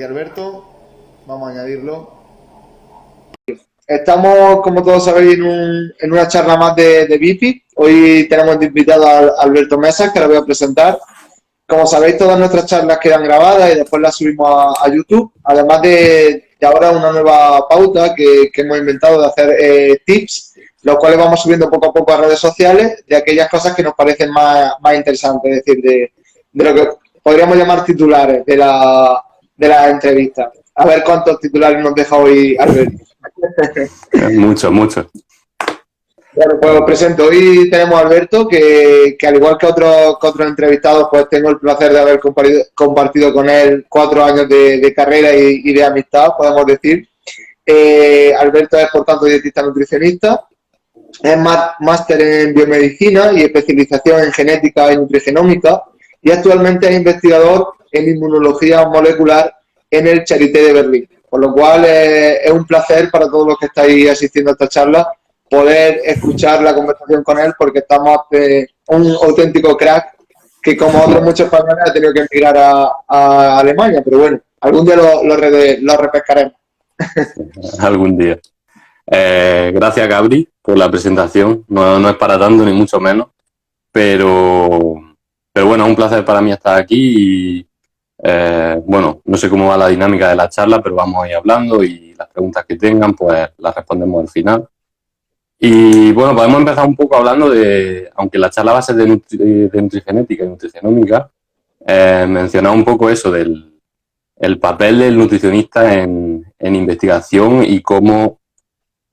aquí Alberto, vamos a añadirlo. Estamos, como todos sabéis, en una charla más de BIPI. Hoy tenemos de invitado a Alberto Mesa, que lo voy a presentar. Como sabéis, todas nuestras charlas quedan grabadas y después las subimos a YouTube. Además de ahora una nueva pauta que hemos inventado de hacer tips, los cuales vamos subiendo poco a poco a redes sociales de aquellas cosas que nos parecen más interesantes, es decir, de lo que podríamos llamar titulares de la entrevista. A ver cuántos titulares nos deja hoy Alberto. Mucho. Bueno, pues os presento. Hoy tenemos a Alberto, que al igual que otros entrevistados, pues tengo el placer de haber compartido con él 4 años de carrera y de amistad, podemos decir. Alberto es, por tanto, dietista nutricionista, es máster en biomedicina y especialización en genética y nutrigenómica, y actualmente es investigador en inmunología molecular en el Charité de Berlín. Por lo cual es un placer para todos los que estáis asistiendo a esta charla poder escuchar la conversación con él, porque estamos un auténtico crack que, como otros muchos españoles, ha tenido que emigrar a Alemania, pero bueno, algún día lo repescaremos. Algún día. Gracias, Gabri, por la presentación. No es para tanto, ni mucho menos, pero bueno, es un placer para mí estar aquí y bueno, no sé cómo va la dinámica de la charla, pero vamos a ir hablando y las preguntas que tengan, pues las respondemos al final. Y bueno, podemos empezar un poco hablando aunque la charla va a ser de nutrigenética y nutrigenómica, mencionar un poco eso del papel del nutricionista en investigación y cómo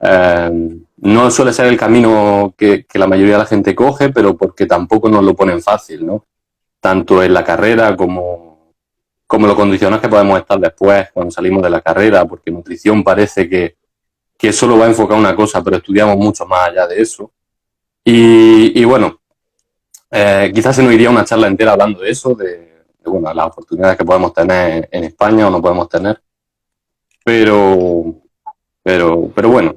no suele ser el camino que la mayoría de la gente coge, pero porque tampoco nos lo ponen fácil, ¿no? Tanto en la carrera como los condiciones que podemos estar después cuando salimos de la carrera, porque nutrición parece que solo va a enfocar una cosa, pero estudiamos mucho más allá de eso. Y bueno, quizás se nos iría una charla entera hablando de eso, de bueno, las oportunidades que podemos tener en España o no podemos tener. Pero bueno,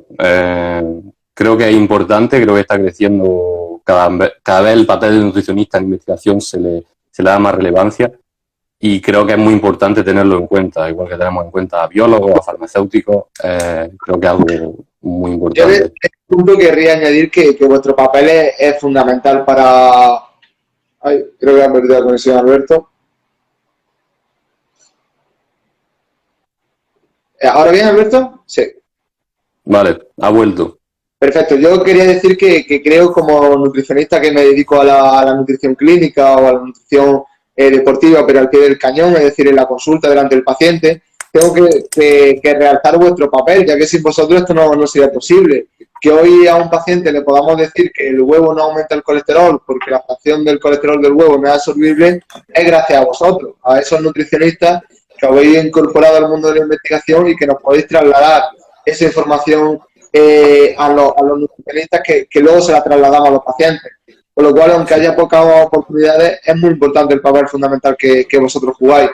creo que es importante, creo que está creciendo cada vez el papel del nutricionista en investigación se le da más relevancia. Y creo que es muy importante tenerlo en cuenta, igual que tenemos en cuenta a biólogos, a farmacéuticos, creo que es algo muy importante. Yo de este punto querría añadir que vuestro papel es fundamental para... Ay, creo que han perdido la conexión, Alberto. ¿Ahora bien, Alberto? Sí. Vale, ha vuelto. Perfecto. Yo quería decir que creo, como nutricionista que me dedico a la nutrición clínica o a la nutrición deportiva, pero al pie del cañón, es decir, en la consulta delante del paciente, tengo que realzar vuestro papel, ya que sin vosotros esto no sería posible. Que hoy a un paciente le podamos decir que el huevo no aumenta el colesterol porque la fracción del colesterol del huevo no es absorbible, es gracias a vosotros, a esos nutricionistas que habéis incorporado al mundo de la investigación y que nos podéis trasladar esa información a los nutricionistas que luego se la trasladamos a los pacientes. Con lo cual, aunque haya pocas oportunidades, es muy importante el papel fundamental que vosotros jugáis.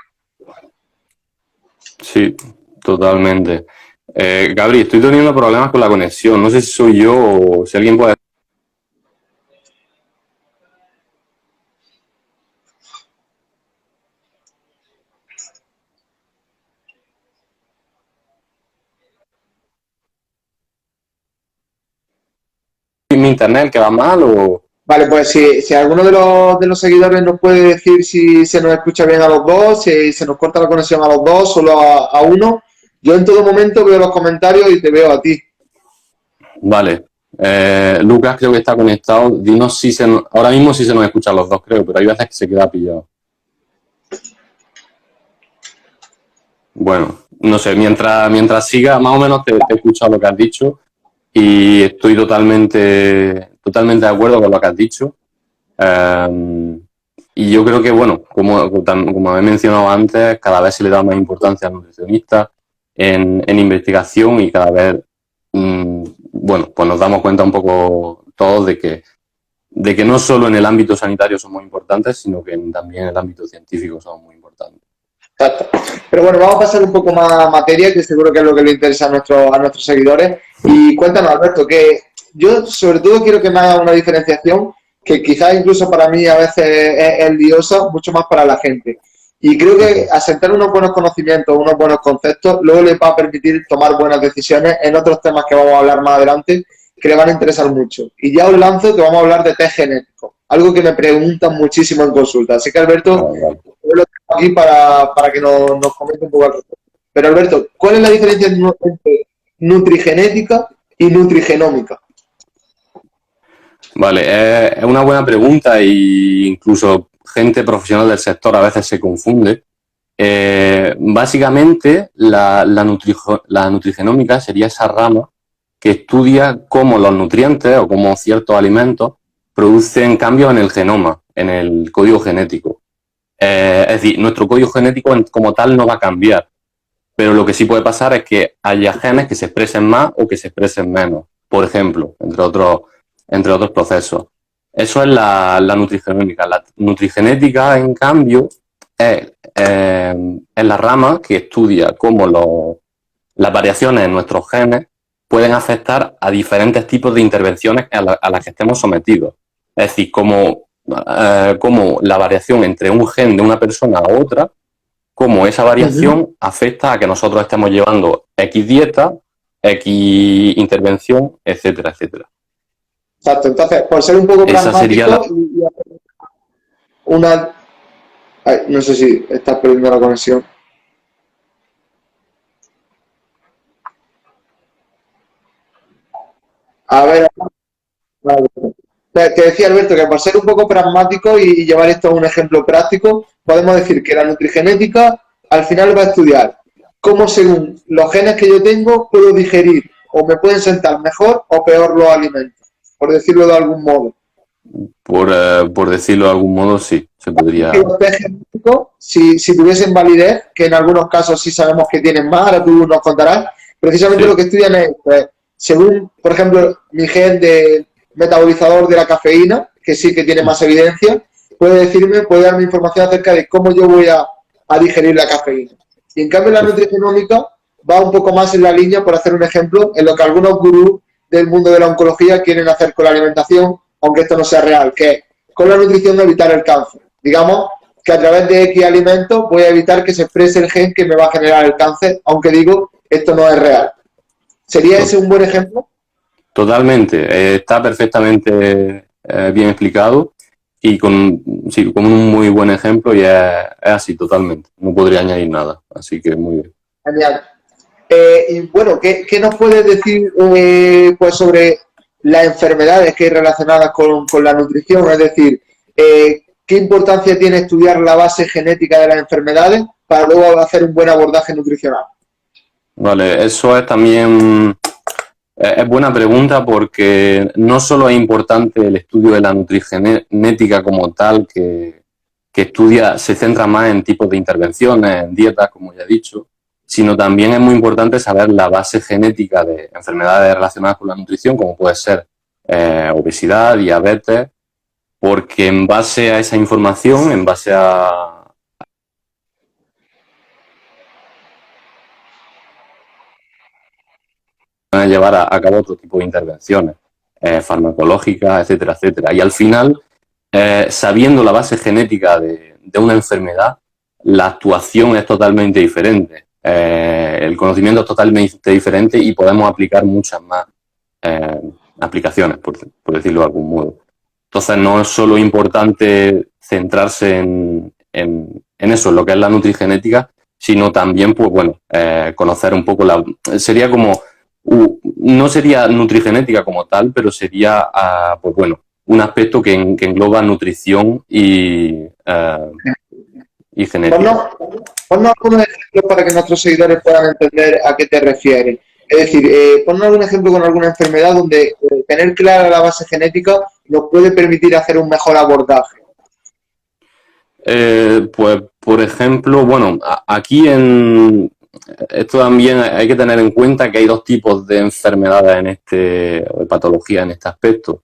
Sí, totalmente. Gabri, estoy teniendo problemas con la conexión. No sé si soy yo o si alguien puede... ¿Mi internet que va mal o...? Vale, pues si alguno de los seguidores nos puede decir si se nos escucha bien a los dos, si se nos corta la conexión a los dos, solo a uno. Yo en todo momento veo los comentarios y te veo a ti. Vale. Lucas creo que está conectado. Dinos si ahora mismo sí se nos escuchan los dos, creo, pero hay veces que se queda pillado. Bueno, no sé, mientras siga, más o menos te he escuchado lo que has dicho y estoy totalmente de acuerdo con lo que has dicho. Y yo creo que, bueno, como he mencionado antes, cada vez se le da más importancia al nutricionista en investigación y cada vez, bueno, pues nos damos cuenta un poco todos de que no solo en el ámbito sanitario somos importantes, sino que también en el ámbito científico somos muy importantes. Exacto. Pero bueno, vamos a pasar un poco más a materia, que seguro que es lo que le interesa a nuestros seguidores. Y cuéntanos, Alberto, que yo sobre todo quiero que me haga una diferenciación que quizás incluso para mí a veces es liosa, mucho más para la gente. Y creo que asentar unos buenos conocimientos, unos buenos conceptos, luego les va a permitir tomar buenas decisiones en otros temas que vamos a hablar más adelante, que les van a interesar mucho. Y ya os lanzo que vamos a hablar de test genético, algo que me preguntan muchísimo en consulta. Así que, Alberto, yo lo tengo aquí para que nos comente un poco al respecto. Pero, Alberto, ¿cuál es la diferencia entre nutrigenética y nutrigenómica? Vale, es una buena pregunta e incluso gente profesional del sector a veces se confunde. Básicamente, la nutrigenómica sería esa rama que estudia cómo los nutrientes o cómo ciertos alimentos producen cambios en el genoma, en el código genético. Es decir, nuestro código genético como tal no va a cambiar, pero lo que sí puede pasar es que haya genes que se expresen más o que se expresen menos, por ejemplo, entre otros procesos. Eso es la nutrigenómica. La nutrigenética, en cambio, es la rama que estudia cómo las variaciones en nuestros genes pueden afectar a diferentes tipos de intervenciones a las que estemos sometidos. Es decir, cómo la variación entre un gen de una persona a otra, cómo esa variación afecta a que nosotros estemos llevando X dieta, X intervención, etcétera, etcétera. Exacto, entonces, por ser un poco pragmático, Ay, no sé si estás perdiendo la conexión. A ver, te decía, Alberto, que por ser un poco pragmático y llevar esto a un ejemplo práctico, podemos decir que la nutrigenética al final va a estudiar cómo, según los genes que yo tengo, puedo digerir o me pueden sentar mejor o peor los alimentos, por decirlo de algún modo. Por decirlo de algún modo, sí, se podría. Los test genéticos, si tuviesen validez, que en algunos casos sí sabemos que tienen más, ahora tú nos contarás, precisamente sí. Lo que estudian es, pues, según, por ejemplo, mi gen de metabolizador de la cafeína, que sí que tiene más evidencia, puede darme información acerca de cómo yo voy a digerir la cafeína. Y en cambio la nutrigenómica va un poco más en la línea, por hacer un ejemplo, en lo que algunos gurús del mundo de la oncología quieren hacer con la alimentación, aunque esto no sea real, que es con la nutrición evitar el cáncer. Digamos que a través de X alimentos voy a evitar que se exprese el gen que me va a generar el cáncer, aunque digo, esto no es real. ¿Sería ese un buen ejemplo? Totalmente, está perfectamente bien explicado y con un muy buen ejemplo y es así totalmente, no podría añadir nada, así que muy bien. Genial. Y bueno, ¿qué nos puedes decir pues sobre las enfermedades que hay relacionadas con la nutrición? Es decir, ¿qué importancia tiene estudiar la base genética de las enfermedades para luego hacer un buen abordaje nutricional? Vale, eso es también es buena pregunta porque no solo es importante el estudio de la nutrigenética como tal, que se centra más en tipos de intervenciones, en dietas, como ya he dicho, sino también es muy importante saber la base genética de enfermedades relacionadas con la nutrición, como puede ser obesidad, diabetes, porque en base a esa información, en base a llevar a cabo otro tipo de intervenciones farmacológicas, etcétera, etcétera. Y al final, sabiendo la base genética de una enfermedad, la actuación es totalmente diferente. El conocimiento es totalmente diferente y podemos aplicar muchas más aplicaciones, por decirlo de algún modo. Entonces, no es solo importante centrarse en eso, en lo que es la nutrigenética, sino también, pues bueno, conocer un poco sería como no sería nutrigenética como tal, pero sería, pues bueno, un aspecto que engloba nutrición y genética. Ponnos algunos ejemplos para que nuestros seguidores puedan entender a qué te refieres. Es decir, ponnos algún ejemplo con alguna enfermedad donde tener clara la base genética nos puede permitir hacer un mejor abordaje. Pues, por ejemplo, bueno, aquí esto también hay que tener en cuenta que hay dos tipos de enfermedades o de patologías en este aspecto.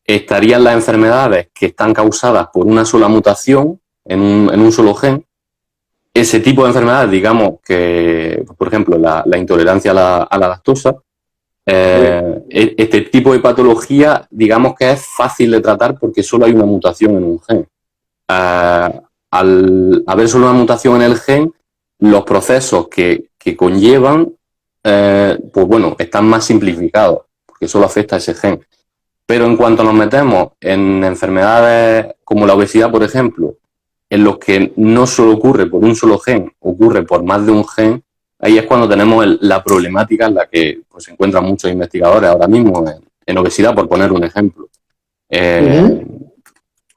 Estarían las enfermedades que están causadas por una sola mutación en un solo gen. Ese tipo de enfermedades, digamos que, por ejemplo, la intolerancia a la lactosa, este tipo de patología, digamos que es fácil de tratar porque solo hay una mutación en un gen. al haber solo una mutación en el gen, los procesos que conllevan, pues bueno, están más simplificados, porque solo afecta a ese gen. Pero en cuanto nos metemos en enfermedades como la obesidad, por ejemplo, en los que no solo ocurre por un solo gen, ocurre por más de un gen, ahí es cuando tenemos la problemática en la que pues, se encuentran muchos investigadores ahora mismo en obesidad, por poner un ejemplo.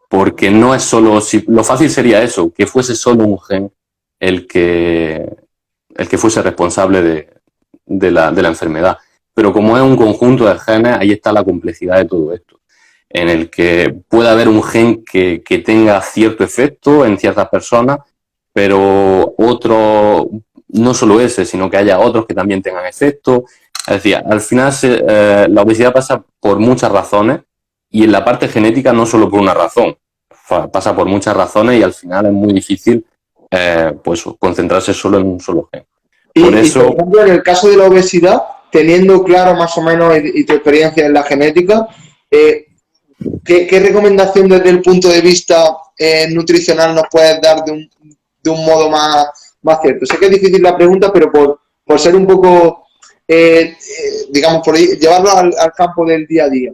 Porque no es solo, lo fácil sería eso, que fuese solo un gen el que fuese responsable de la enfermedad. Pero como es un conjunto de genes, ahí está la complejidad de todo esto, en el que puede haber un gen que tenga cierto efecto en ciertas personas, pero otro, no solo ese, sino que haya otros que también tengan efecto. Es decir, al final la obesidad pasa por muchas razones, y en la parte genética no solo por una razón, pasa por muchas razones y al final es muy difícil pues concentrarse solo en un solo gen. Por eso, por ejemplo, en el caso de la obesidad, teniendo claro más o menos y tu experiencia en la genética, ¿qué recomendación desde el punto de vista nutricional nos puedes dar de un modo más cierto? Sé que es difícil la pregunta, pero por ser un poco, digamos, por llevarlo al campo del día a día.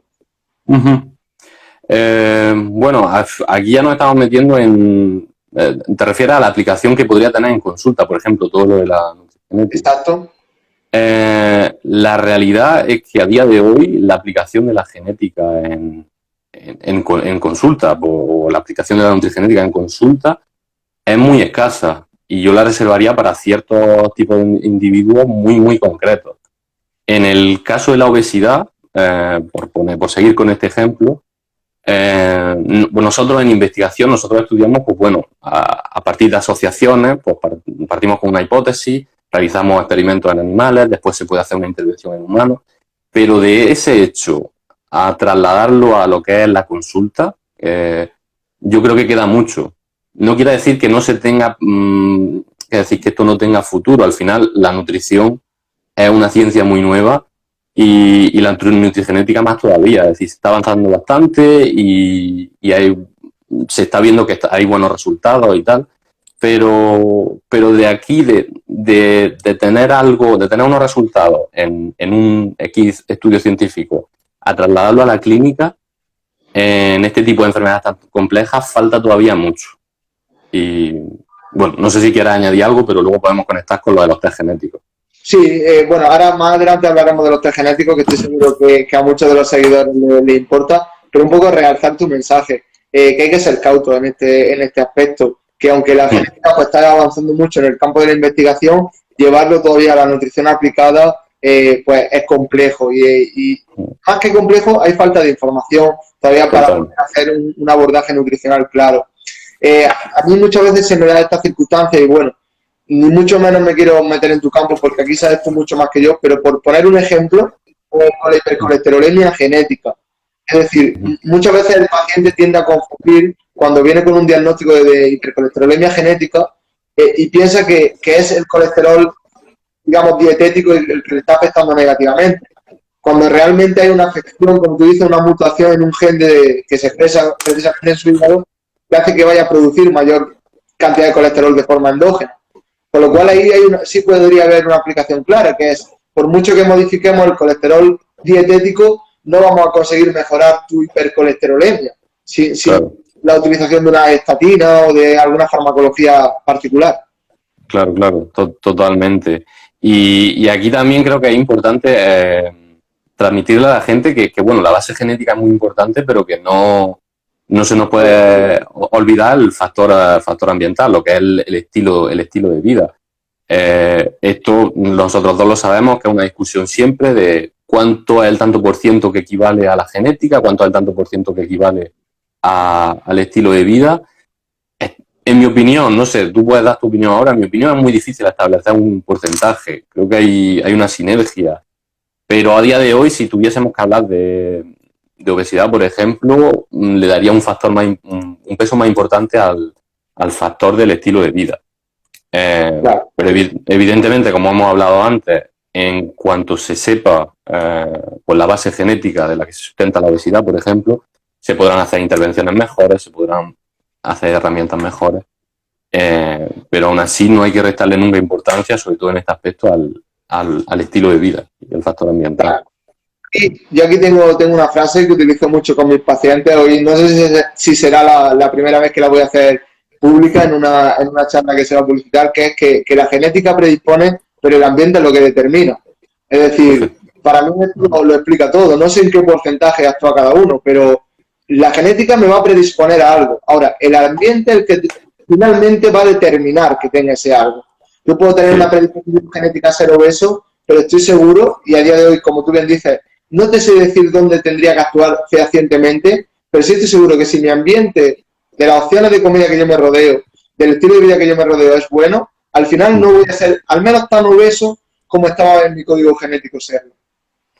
Bueno, aquí ya nos estamos metiendo en... ¿te refieres a la aplicación que podría tener en consulta, por ejemplo, todo lo de la nutrición? Exacto. La realidad es que a día de hoy la aplicación de la genética en consulta o la aplicación de la nutrigenética en consulta es muy escasa, y yo la reservaría para ciertos tipos de individuos muy, muy concretos. En el caso de la obesidad, por seguir con este ejemplo, nosotros en investigación, nosotros estudiamos, pues bueno, a partir de asociaciones, pues partimos con una hipótesis, realizamos experimentos en animales, después se puede hacer una intervención en humanos, pero de ese hecho a trasladarlo a lo que es la consulta, yo creo que queda mucho. No quiere decir que no se tenga, que decir que esto no tenga futuro. Al final, la nutrición es una ciencia muy nueva, y la nutrigenética más todavía. Es decir, se está avanzando bastante y se está viendo que hay buenos resultados y tal. Pero de aquí, de tener algo, de tener unos resultados en un X estudio científico, a trasladarlo a la clínica, en este tipo de enfermedades tan complejas, falta todavía mucho. Y bueno, no sé si quieras añadir algo, pero luego podemos conectar con lo de los test genéticos. Sí, bueno, ahora más adelante hablaremos de los test genéticos, que estoy seguro que a muchos de los seguidores les importa, pero un poco realzar tu mensaje, que hay que ser cauto en este aspecto, que aunque la genética pues, está avanzando mucho en el campo de la investigación, llevarlo todavía a la nutrición aplicada pues es complejo, y más que complejo hay falta de información todavía para poder hacer un abordaje nutricional claro. A mí muchas veces se me da esta circunstancia y bueno, ni mucho menos me quiero meter en tu campo porque aquí sabes tú mucho más que yo, pero por poner un ejemplo, con la hipercolesterolemia genética. Es decir, muchas veces el paciente tiende a confundir cuando viene con un diagnóstico de hipercolesterolemia genética y piensa que es el colesterol, digamos, dietético el que le está afectando negativamente. Cuando realmente hay una afección, como tú dices, una mutación en un gen que se expresa precisamente en su hígado, que hace que vaya a producir mayor cantidad de colesterol de forma endógena. Con lo cual ahí sí podría haber una aplicación clara, que es, por mucho que modifiquemos el colesterol dietético, no vamos a conseguir mejorar tu hipercolesterolemia sin la utilización de una estatina o de alguna farmacología particular. Claro, totalmente. Y aquí también creo que es importante transmitirle a la gente que bueno, la base genética es muy importante, pero que no se nos puede olvidar el factor ambiental, lo que es el estilo de vida. Esto nosotros dos lo sabemos, que es una discusión siempre de cuánto es el tanto por ciento que equivale a la genética, cuánto es el tanto por ciento que equivale al estilo de vida. En mi opinión, no sé, tú puedes dar tu opinión ahora, en mi opinión es muy difícil establecer un porcentaje. Creo que hay una sinergia. Pero a día de hoy, si tuviésemos que hablar de obesidad, por ejemplo, le daría un peso más importante al factor del estilo de vida. Claro. Pero evidentemente, como hemos hablado antes, en cuanto se sepa pues la base genética de la que se sustenta la obesidad, por ejemplo, se podrán hacer intervenciones mejores, se podrán hacer herramientas mejores. pero aún así no hay que restarle nunca importancia, sobre todo en este aspecto, al estilo de vida y al factor ambiental. Y yo aquí tengo una frase que utilizo mucho con mis pacientes. Hoy no sé si será la primera vez que la voy a hacer pública en una charla que se va a publicitar, que es que la genética predispone, pero el ambiente es lo que determina. Es decir, para mí esto lo explica todo. No sé en qué porcentaje actúa cada uno, pero la genética me va a predisponer a algo. Ahora, el ambiente es el que finalmente va a determinar que tenga ese algo. Yo puedo tener una predisposición genética a ser obeso, pero estoy seguro, y a día de hoy, como tú bien dices, no te sé decir dónde tendría que actuar fehacientemente, pero sí estoy seguro que si mi ambiente, de las opciones de comida que yo me rodeo, del estilo de vida que yo me rodeo es bueno, al final no voy a ser al menos tan obeso como estaba en mi código genético serlo.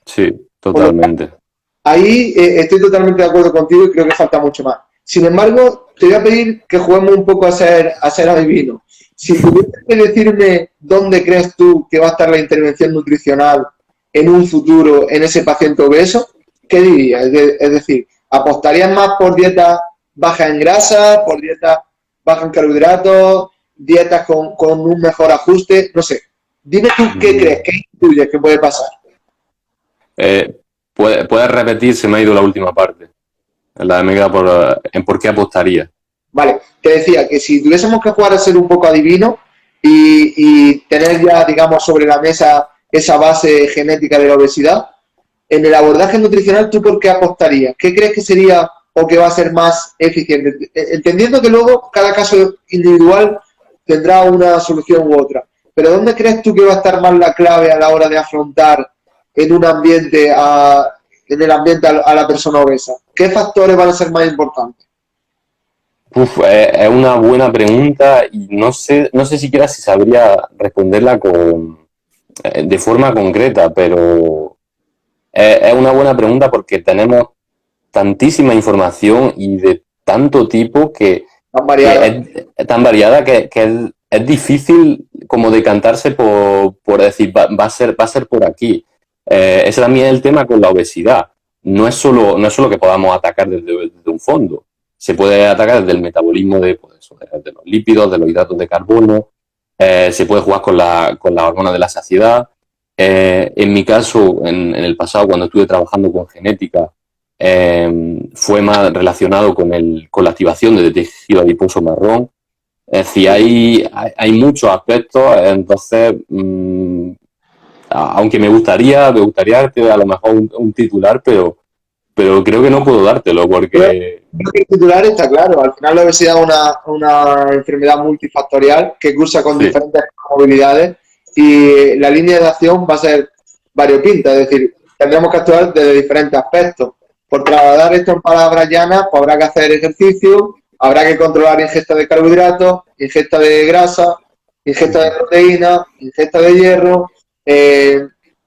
Sí, totalmente. Ahí estoy totalmente de acuerdo contigo y creo que falta mucho más. Sin embargo, te voy a pedir que juguemos un poco a ser adivino. Si tuvieras que decirme dónde crees tú que va a estar la intervención nutricional en un futuro en ese paciente obeso, ¿qué dirías? Es decir, ¿apostarías más por dietas bajas en grasa, por dietas bajas en carbohidratos, dietas con un mejor ajuste? No sé. Dime tú qué crees, qué intuyes que puede pasar. ¿Puedes repetir? Se me ha ido la última parte. La de me queda en por qué apostaría. Vale, te decía que si tuviésemos que jugar a ser un poco adivino y tener ya, digamos, sobre la mesa esa base genética de la obesidad, en el abordaje nutricional, ¿tú por qué apostarías? ¿Qué crees que sería o que va a ser más eficiente? Entendiendo que luego cada caso individual tendrá una solución u otra. Pero ¿dónde crees tú que va a estar más la clave a la hora de afrontar en un ambiente en el ambiente a la persona obesa? ¿Qué factores van a ser más importantes? Es una buena pregunta y no sé siquiera si sabría responderla de forma concreta, pero es una buena pregunta porque tenemos tantísima información y de tanto tipo que es tan variada que es difícil como decantarse por decir va a ser por aquí. Ese también es el tema con la obesidad. No es solo que podamos atacar desde un fondo. Se puede atacar desde el metabolismo de los lípidos, de los hidratos de carbono. Se puede jugar con la hormona de la saciedad. En mi caso, en el pasado, cuando estuve trabajando con genética, fue más relacionado con la activación del tejido adiposo marrón. Es decir, hay muchos aspectos, entonces, aunque me gustaría darte a lo mejor un titular, pero creo que no puedo dártelo porque... Creo que el titular está claro. Al final la obesidad es una enfermedad multifactorial que cursa con diferentes comorbilidades y la línea de acción va a ser variopinta, es decir, tendremos que actuar desde diferentes aspectos. Por trasladar esto en palabras llanas, pues habrá que hacer ejercicio, habrá que controlar ingesta de carbohidratos, ingesta de grasa, ingesta de proteína, ingesta de hierro,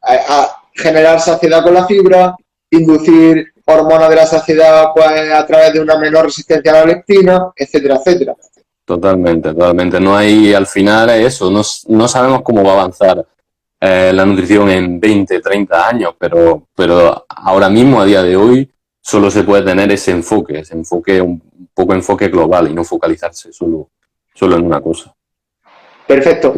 a generar saciedad con la fibra, inducir hormonas de la saciedad pues, a través de una menor resistencia a la leptina, etcétera, etcétera. Totalmente. No hay, al final es eso, no sabemos cómo va a avanzar la nutrición en 20, 30 años, pero ahora mismo, a día de hoy, solo se puede tener ese enfoque un poco enfoque global y no focalizarse solo en una cosa. Perfecto.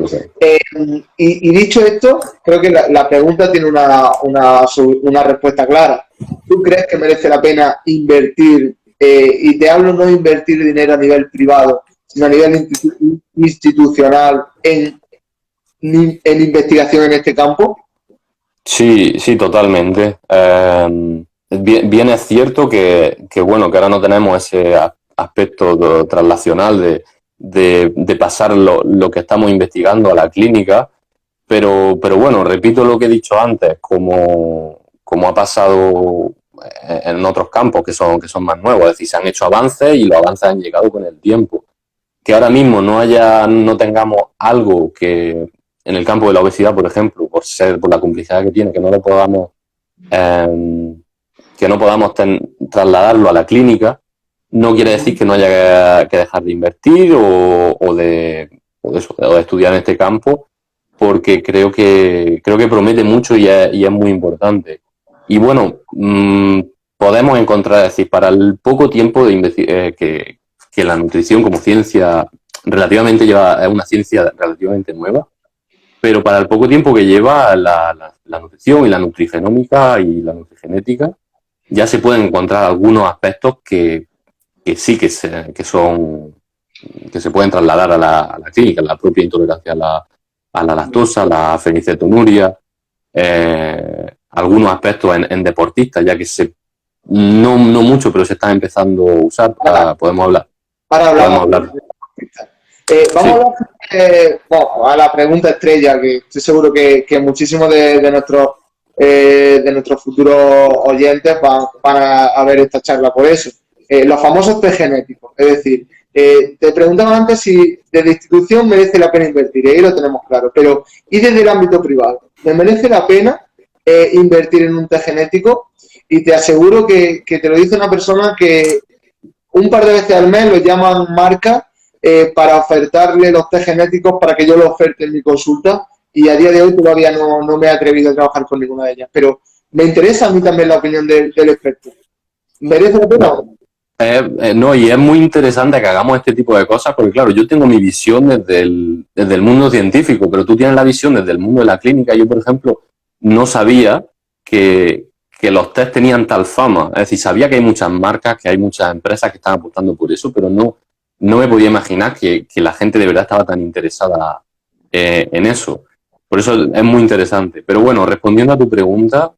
Y dicho esto, creo que la pregunta tiene una respuesta clara. ¿Tú crees que merece la pena invertir, y te hablo no de invertir dinero a nivel privado, sino a nivel institucional en investigación en este campo? Sí, totalmente. Bien es cierto que ahora no tenemos ese aspecto translacional de pasar lo que estamos investigando a la clínica, pero bueno, repito lo que he dicho antes, como ha pasado en otros campos que son más nuevos, es decir, se han hecho avances y los avances han llegado con el tiempo. Que ahora mismo no tengamos algo que en el campo de la obesidad, por ejemplo, por la complejidad que tiene, que no lo podamos trasladarlo a la clínica, no quiere decir que no haya que dejar de invertir o de estudiar en este campo, porque creo que promete mucho y es muy importante. Y bueno, podemos encontrar, es decir, para el poco tiempo que la nutrición como ciencia relativamente es una ciencia relativamente nueva, pero para el poco tiempo que lleva la nutrición y la nutrigenómica y la nutrigenética, ya se pueden encontrar algunos aspectos que sí que son que se pueden trasladar a la clínica, la propia intolerancia a la lactosa, la fenicetonuria, algunos aspectos en deportistas, ya que no mucho, pero se están empezando a usar, podemos hablar. Ahora hablamos. Podemos hablar. Vamos a hablar bueno, a la pregunta estrella, que estoy seguro que muchísimos de nuestros futuros oyentes van a ver esta charla por eso. Los famosos test genéticos. Es decir, te preguntaba antes si desde institución merece la pena invertir, y ahí lo tenemos claro, pero ¿y desde el ámbito privado? ¿Me merece la pena invertir en un test genético? Y te aseguro que te lo dice una persona que un par de veces al mes lo llaman marca para ofertarle los test genéticos para que yo lo oferte en mi consulta, y a día de hoy todavía no me he atrevido a trabajar con ninguna de ellas, pero me interesa a mí también la opinión del experto. ¿Merece la pena? No, y es muy interesante que hagamos este tipo de cosas, porque claro, yo tengo mi visión desde el mundo científico, pero tú tienes la visión desde el mundo de la clínica. Yo, por ejemplo, no sabía que los test tenían tal fama. Es decir, sabía que hay muchas marcas, que hay muchas empresas que están apostando por eso, pero no me podía imaginar que la gente de verdad estaba tan interesada en eso. Por eso es muy interesante. Pero bueno, respondiendo a tu pregunta,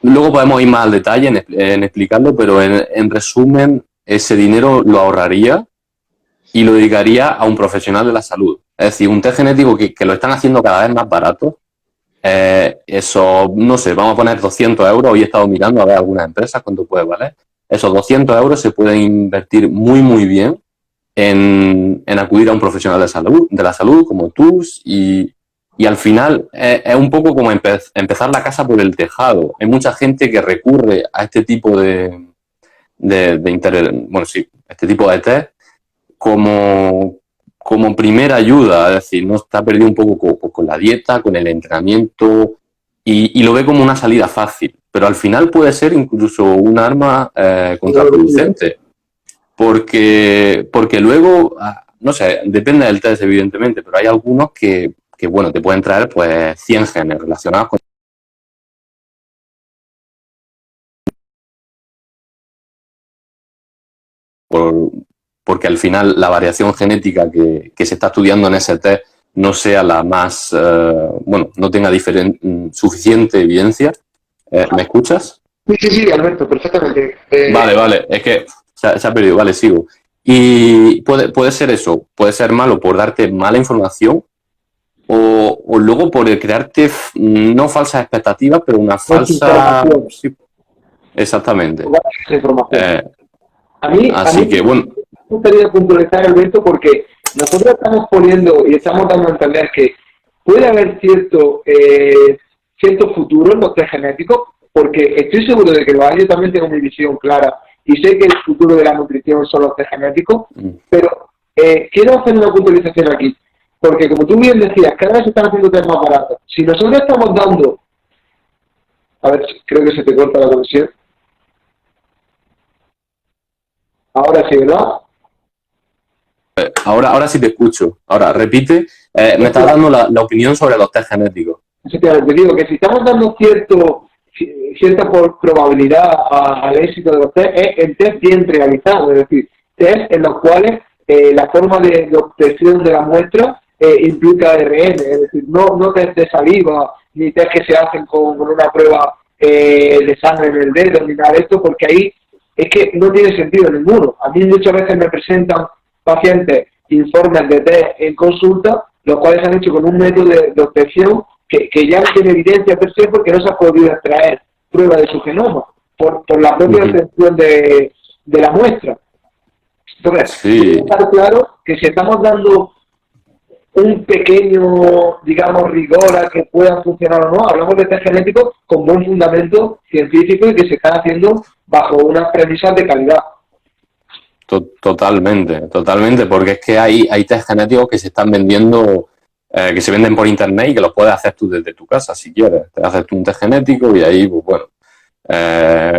luego podemos ir más al detalle en explicarlo, pero en resumen, ese dinero lo ahorraría y lo dedicaría a un profesional de la salud. Es decir, un test genético que lo están haciendo cada vez más barato. Eso, no sé, vamos a poner 200 euros. Hoy he estado mirando a ver algunas empresas cuánto puede valer. Esos 200 euros se pueden invertir muy, muy bien en acudir a un profesional de la salud como tú, y al final es un poco como empezar la casa por el tejado. Hay mucha gente que recurre a este tipo este tipo de test como primera ayuda. Es decir, no está perdido un poco con la dieta, con el entrenamiento, y lo ve como una salida fácil, pero al final puede ser incluso un arma contraproducente, porque luego, no sé, depende del test evidentemente, pero hay algunos que bueno, te pueden traer pues 100 genes relacionados con porque al final la variación genética que se está estudiando en ese test no sea la más, no tenga suficiente evidencia. ¿Me escuchas? Sí, Alberto, perfectamente. Vale, es que se ha perdido, vale, sigo. Y puede ser eso, puede ser malo por darte mala información, o luego por crearte no falsas expectativas, pero una falsa... Sí, exactamente. Así que, bueno... Me gustaría puntualizar, Alberto, porque nosotros estamos poniendo y estamos dando a entender que puede haber cierto futuro en los test genéticos, porque estoy seguro de que lo hay. Yo también tengo mi visión clara y sé que el futuro de la nutrición son los test genéticos, pero quiero hacer una puntualización aquí, porque como tú bien decías, cada vez se están haciendo test más baratos. Si nosotros estamos dando... A ver, creo que se te corta la conexión. Ahora sí, ¿verdad? Ahora sí te escucho. Ahora, repite. Me estás dando la opinión sobre los test genéticos. Te digo que si estamos dando cierta probabilidad al éxito de los test, es el test bien realizado, es decir, test en los cuales la forma de obtención de la muestra implica ARN, es decir, no test de saliva, ni test que se hacen con una prueba de sangre en el dedo, ni nada de esto, porque ahí es que no tiene sentido ninguno. A mí muchas veces me presentan pacientes informes de test en consulta, los cuales se han hecho con un método de obtención que ya no tiene evidencia per se, porque no se ha podido extraer prueba de su genoma por la propia obtención de la muestra. Entonces, sí, está claro que si estamos dando un pequeño, digamos, rigor a que puedan funcionar o no, hablamos de test genéticos con buen fundamento científico y que se están haciendo bajo unas premisas de calidad. Totalmente, porque es que hay test genéticos que se están vendiendo, que se venden por internet y que los puedes hacer tú desde tu casa si quieres. Te haces tú un test genético y ahí, pues bueno,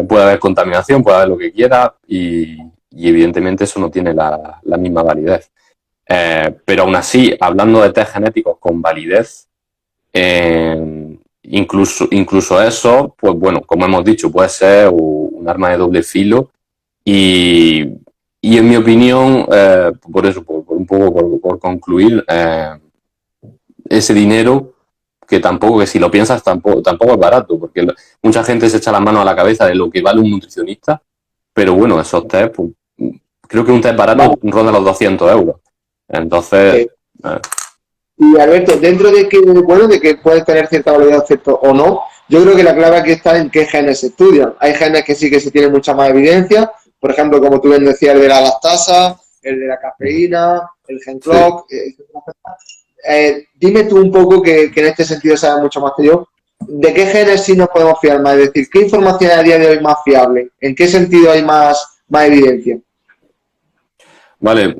puede haber contaminación, puede haber lo que quieras, y evidentemente eso no tiene la misma validez. Pero aún así, hablando de test genéticos con validez, incluso eso, pues bueno, como hemos dicho, puede ser un arma de doble filo y en mi opinión, por eso, por un poco por concluir, ese dinero que tampoco, que si lo piensas, tampoco es barato, porque mucha gente se echa las manos a la cabeza de lo que vale un nutricionista, pero bueno, esos test, pues, creo que un test barato ronda los 200 euros. Entonces... Y Alberto, dentro de que, bueno, de que puede tener cierta validez cierto o no, yo creo que la clave aquí está en qué genes se estudian. Hay genes que sí que se tiene mucha más evidencia, por ejemplo, como tú bien decías, el de la lactasa, el de la cafeína, el gen clock. Sí. Dime tú un poco, que en este sentido sabes mucho más que yo, ¿de qué genes sí nos podemos fiar más? Es decir, ¿qué información a día de hoy es más fiable? ¿En qué sentido hay más evidencia? Vale,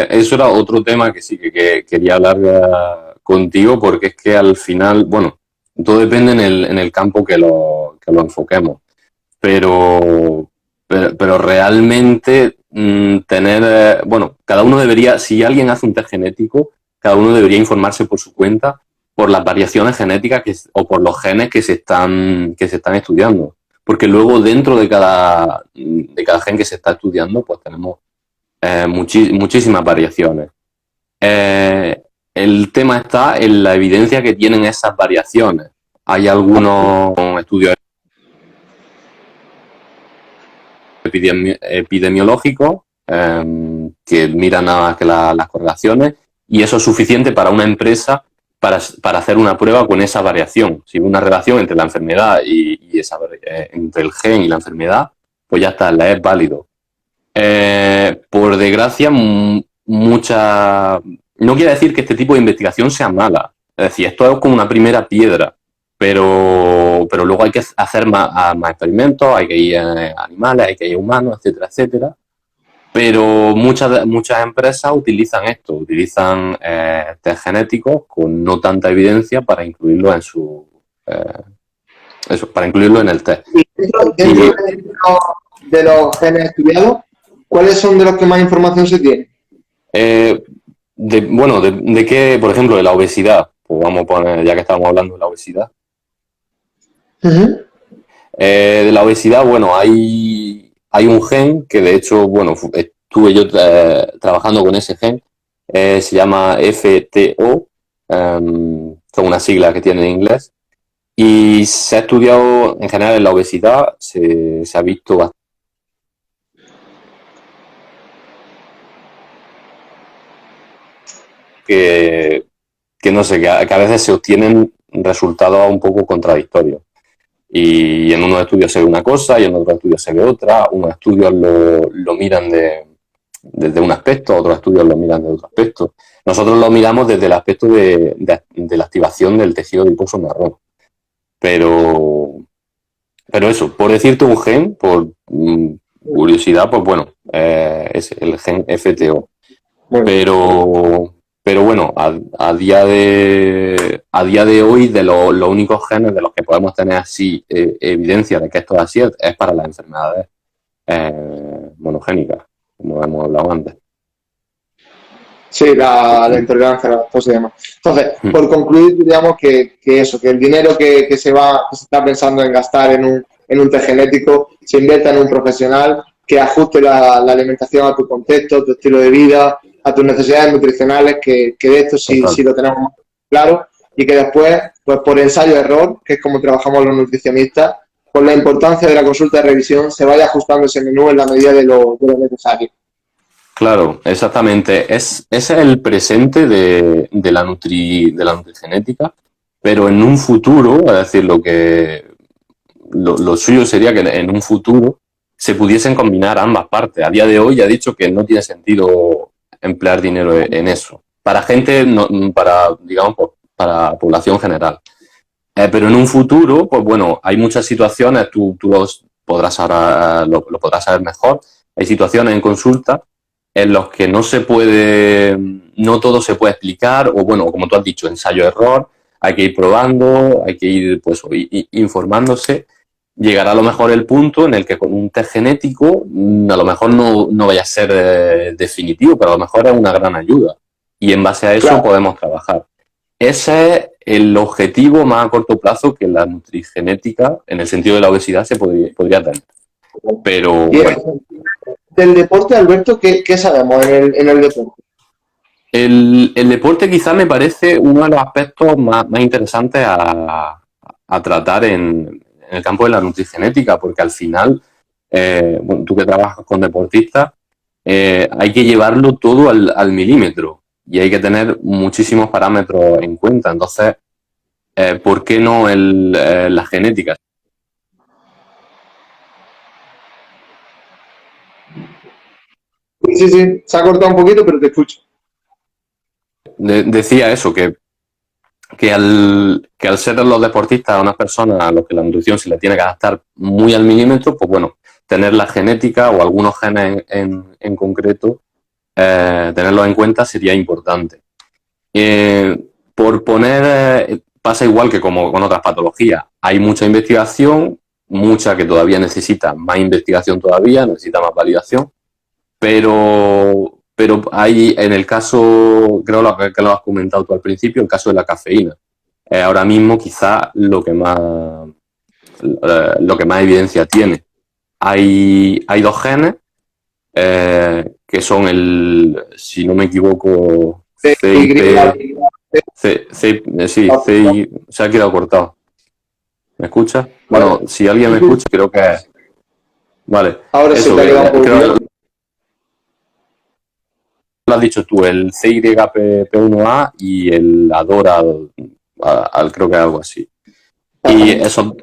eso era otro tema que sí que quería hablar contigo, porque es que al final, bueno, todo depende en el campo que lo enfoquemos, pero realmente tener, bueno, cada uno debería, si alguien hace un test genético, cada uno debería informarse por su cuenta por las variaciones genéticas o por los genes que se están estudiando, porque luego dentro de cada gen que se está estudiando, pues tenemos muchísimas variaciones. El tema está en la evidencia que tienen esas variaciones. Hay algunos estudios epidemiológicos que miran nada más que las correlaciones, y eso es suficiente para una empresa para hacer una prueba con esa variación. Si hay una relación entre la enfermedad y entre el gen y la enfermedad, pues ya está, la es válido. Por desgracia, mucha... No quiere decir que este tipo de investigación sea mala. Es decir, esto es como una primera piedra, pero luego hay que hacer más experimentos, hay que ir a animales, hay que ir a humanos, etcétera, etcétera. Pero muchas empresas utilizan test genéticos con no tanta evidencia para incluirlo para incluirlo en el test. Dentro de los genes estudiados, ¿cuáles son de los que más información se tiene? De qué, por ejemplo, de la obesidad. Pues vamos a poner, ya que estamos hablando de la obesidad. De la obesidad, bueno, hay un gen que de hecho, bueno, estuve yo trabajando con ese gen, se llama FTO, son unas siglas que tiene en inglés, y se ha estudiado en general en la obesidad, se ha visto bastante que no sé, que a veces se obtienen resultados un poco contradictorios. Y en unos estudios se ve una cosa y en otros estudios se ve otra. Unos estudios lo miran desde un aspecto, otros estudios lo miran de otro aspecto. Nosotros lo miramos desde el aspecto de la activación del tejido adiposo marrón. Pero eso, por decirte un gen, por curiosidad, pues bueno, es el gen FTO. Pero bueno, a día de hoy, de los únicos genes de los que podemos tener así evidencia de que esto es así es para las enfermedades monogénicas, como hemos hablado antes. Sí, la intolerancia a la lactosa y demás. Entonces, por concluir, digamos que el dinero que se está pensando en gastar en un test genético se invierta en un profesional que ajuste la alimentación a tu contexto, a tu estilo de vida, a tus necesidades nutricionales, que de esto sí lo tenemos claro, y que después, pues por ensayo-error, que es como trabajamos los nutricionistas, por la importancia de la consulta de revisión, se vaya ajustando ese menú en la medida de lo necesario. Claro, exactamente. Ese es el presente de la nutrigenética, pero en un futuro, es decir, lo suyo sería que en un futuro se pudiesen combinar ambas partes. A día de hoy ya he dicho que no tiene sentido emplear dinero en eso. Para gente, digamos, para población general. Pero en un futuro, pues bueno, hay muchas situaciones, tú lo podrás saber mejor. Hay situaciones en consulta en los que no todo se puede explicar, o bueno, como tú has dicho, ensayo-error, hay que ir probando, hay que ir pues informándose, llegará a lo mejor el punto en el que con un test genético a lo mejor no vaya a ser definitivo, pero a lo mejor es una gran ayuda. Y en base a eso Claro. podemos trabajar. Ese es el objetivo más a corto plazo que la nutrigenética, en el sentido de la obesidad, se podría tener. Pero Y bueno, del deporte, Alberto, ¿qué sabemos en el deporte? el deporte quizás me parece uno de los aspectos más interesantes a tratar en el campo de la nutrigenética, porque al final, bueno, tú que trabajas con deportistas, hay que llevarlo todo al milímetro y hay que tener muchísimos parámetros en cuenta. Entonces, ¿por qué no la genética? Sí, sí, se ha cortado un poquito, pero te escucho. Decía eso, que al ser los deportistas unas personas a los que la nutrición se le tiene que adaptar muy al milímetro, pues bueno, tener la genética o algunos genes en concreto, tenerlos en cuenta sería importante. Por poner, pasa igual que como con otras patologías, hay mucha investigación, mucha que todavía necesita más investigación todavía, necesita más validación, pero hay en el caso, creo que lo has comentado tú al principio, el caso de la cafeína. Ahora mismo quizá lo que más evidencia tiene. Hay dos genes que son si no me equivoco, CIP, sí, CI, se ha quedado cortado. ¿Me escuchas? Bueno, si alguien me escucha, creo que es. Vale. Ahora eso, sí te ha quedado un poquito. Lo has dicho tú, el CYP1A y el ADORA, creo que es algo así. Y esos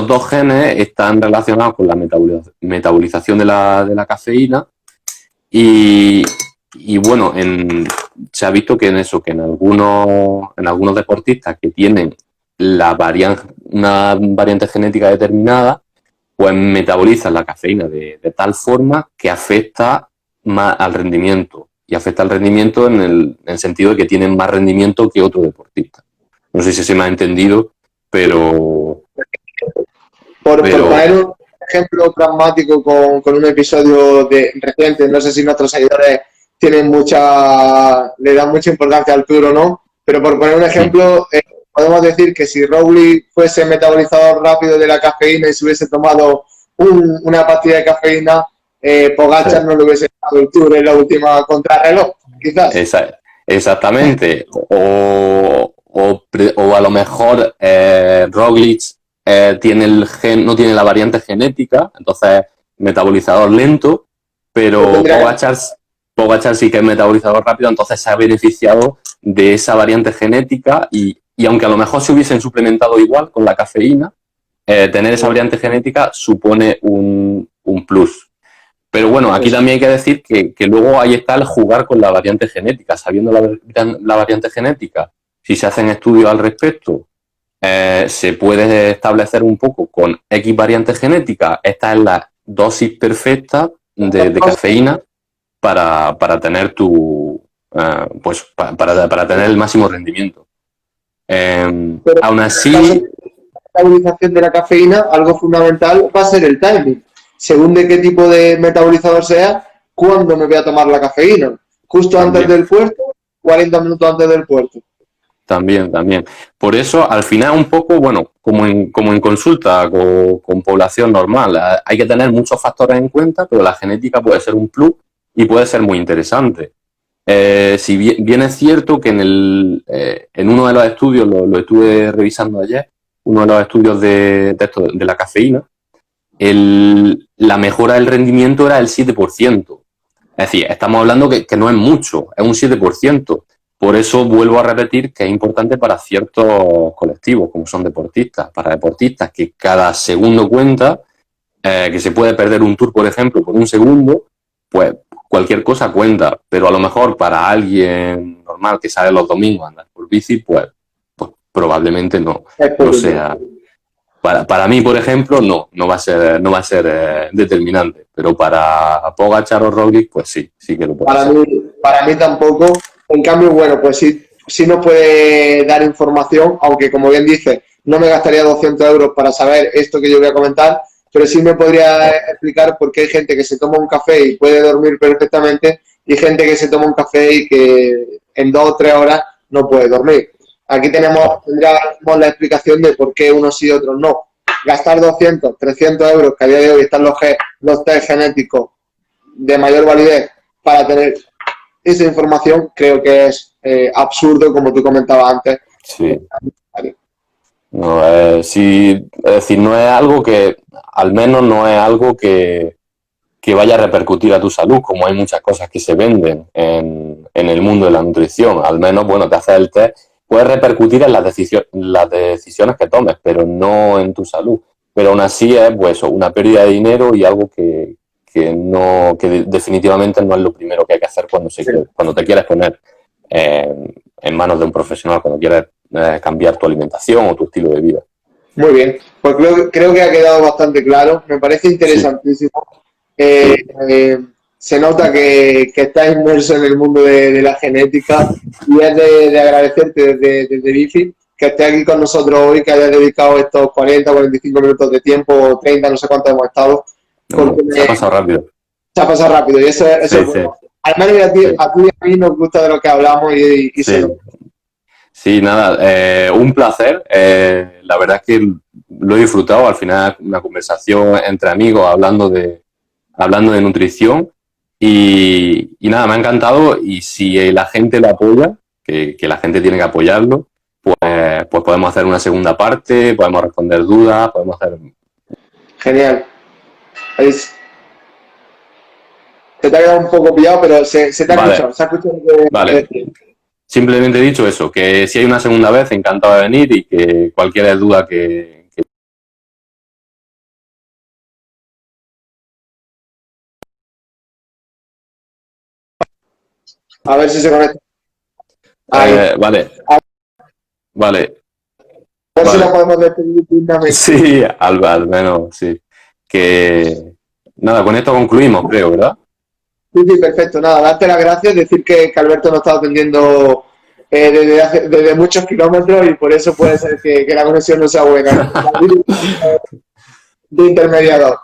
dos genes están relacionados con la metabolización de la cafeína y bueno, se ha visto que en algunos deportistas que tienen una variante genética determinada, pues metabolizan la cafeína de tal forma que afecta más al rendimiento. Y afecta al rendimiento en el sentido de que tienen más rendimiento que otro deportista. No sé si se me ha entendido, pero Por poner un ejemplo pragmático con un episodio reciente, no sé si nuestros seguidores le dan mucha importancia al tour o no, pero por poner un ejemplo, podemos decir que si Roglic fuese metabolizador rápido de la cafeína y se hubiese tomado una pastilla de cafeína, Pogacar no le hubiese dado el tour en la última contrarreloj, quizás. Exactamente. O a lo mejor Roglic no tiene la variante genética, entonces metabolizador lento, pero Pogacar sí que es metabolizador rápido, entonces se ha beneficiado de esa variante genética y aunque a lo mejor se hubiesen suplementado igual con la cafeína, tener esa variante genética supone un plus. Pero bueno, aquí también hay que decir que luego ahí está el jugar con la variante genética. Sabiendo la variante genética, si se hacen estudios al respecto, se puede establecer un poco con X variante genética. Esta es la dosis perfecta de cafeína para tener para tener el máximo rendimiento. Aún así, la metabolización de la cafeína, algo fundamental va a ser el timing. Según de qué tipo de metabolizador sea, ¿cuándo me voy a tomar la cafeína? ¿Justo antes del puerto? 40 minutos antes del puerto. También. Por eso, al final, un poco, bueno, como en consulta con población normal, hay que tener muchos factores en cuenta, pero la genética puede ser un plus y puede ser muy interesante. Si bien es cierto que en uno de los estudios, lo estuve revisando ayer, uno de los estudios de la cafeína, la mejora del rendimiento era el 7%. Es decir, estamos hablando que no es mucho, es un 7%. Por eso vuelvo a repetir que es importante para ciertos colectivos, como son deportistas. Para deportistas que cada segundo cuenta, que se puede perder un tour, por ejemplo, por un segundo, pues cualquier cosa cuenta. Pero a lo mejor para alguien normal que sale los domingos a andar por bici, pues probablemente no sea. Para mí, por ejemplo, no va a ser determinante, pero para Pogacar o Roglic, pues sí que lo puede ser. Para mí tampoco. En cambio, bueno, pues sí nos puede dar información, aunque como bien dice, no me gastaría 200 euros para saber esto que yo voy a comentar, pero sí me podría explicar por qué hay gente que se toma un café y puede dormir perfectamente y gente que se toma un café y que en 2 o 3 horas no puede dormir. Aquí tendríamos la explicación de por qué unos sí y otros no. Gastar 200, 300 euros, que a día de hoy están los test genéticos de mayor validez para tener esa información, creo que es absurdo, como tú comentabas antes. Sí. No, sí, es decir, no es algo que, al menos no es algo que vaya a repercutir a tu salud, como hay muchas cosas que se venden en el mundo de la nutrición. Al menos, bueno, te haces el test, puede repercutir en las decisiones que tomes, pero no en tu salud. Pero aún así es, pues, una pérdida de dinero y algo que definitivamente no es lo primero que hay que hacer cuando te quieres poner en manos de un profesional, cuando quieres cambiar tu alimentación o tu estilo de vida. Muy bien, pues creo que ha quedado bastante claro. Me parece interesantísimo. Se nota que estás inmerso en el mundo de la genética y es de agradecerte desde Bifi que estés aquí con nosotros hoy, que hayas dedicado estos 40, 45 minutos de tiempo, 30, no sé cuánto hemos estado. Se ha pasado rápido. Se ha pasado rápido y eso es bueno. Sí. Al menos a ti y a mí nos gusta de lo que hablamos y sí. Sí, nada, un placer. La verdad es que lo he disfrutado. Al final, una conversación entre amigos hablando de nutrición. Y nada, me ha encantado. Y si la gente lo apoya, que la gente tiene que apoyarlo, pues podemos hacer una segunda parte, podemos responder dudas, podemos hacer. Genial. Se te ha quedado un poco pillado, pero se te ha escuchado. Se ha escuchado Vale. Simplemente he dicho eso, que si hay una segunda vez, encantado de venir y que cualquier duda que... A ver si se conecta. Vale. A ver si lo podemos despedir dignamente. Sí, al menos, sí. Que nada, con esto concluimos, creo, ¿verdad? Sí, perfecto. Nada, darte las gracias, decir que Alberto nos está atendiendo desde muchos kilómetros y por eso puede ser que la conexión no sea buena. De intermediador.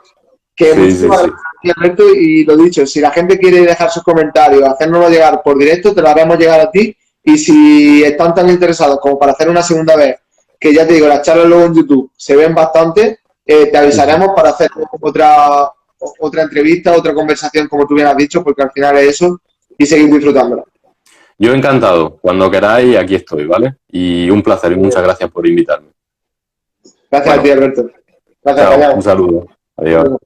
Muchísimas gracias, Alberto, y lo dicho, si la gente quiere dejar sus comentarios, hacérnoslo llegar por directo, te lo haremos llegar a ti. Y si están tan interesados como para hacer una segunda vez, que ya te digo, las charlas luego en YouTube se ven bastante, te avisaremos para hacer otra entrevista, otra conversación, como tú bien has dicho, porque al final es eso, y seguir disfrutándola. Yo encantado. Cuando queráis, aquí estoy, ¿vale? Y un placer y muchas gracias por invitarme. Gracias a ti, Alberto. Gracias, chao, un saludo. Adiós.